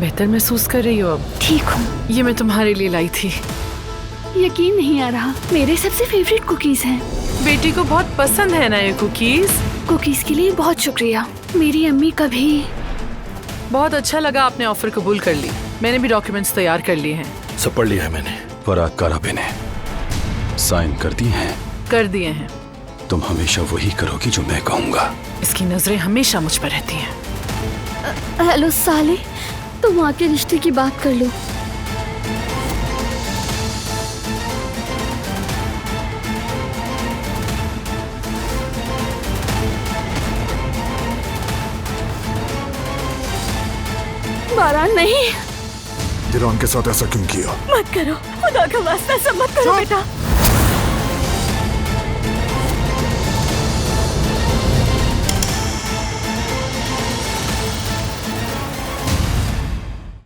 बेहतर महसूस कर रही हो अब? ठीक हूँ। ये मैं तुम्हारे लिए लाई थी। यकीन नहीं आ रहा, मेरे सबसे फेवरेट कुकीज हैं। बेटी को बहुत पसंद है ना ये कुकीज। कुकीज के लिए बहुत शुक्रिया। मेरी अम्मी कभी। बहुत अच्छा लगा आपने ऑफर कबूल कर ली। मैंने भी डॉक्यूमेंट्स तैयार कर लिए हैं। सब पढ़ लिया है मैंने। फराग काराबे ने साइन कर दी हैं। कर दिए हैं। तुम हमेशा वही करोगी जो मैं कहूँगा। इसकी नजरें हमेशा मुझ पर रहती हैं। हेलो साले, तुम आके रिश्ते की बात कर लो। बारान नहीं। दिरान के साथ ऐसा क्यों किया? मत करो, खुदा का वास्ता, ऐसा मत करो बेटा।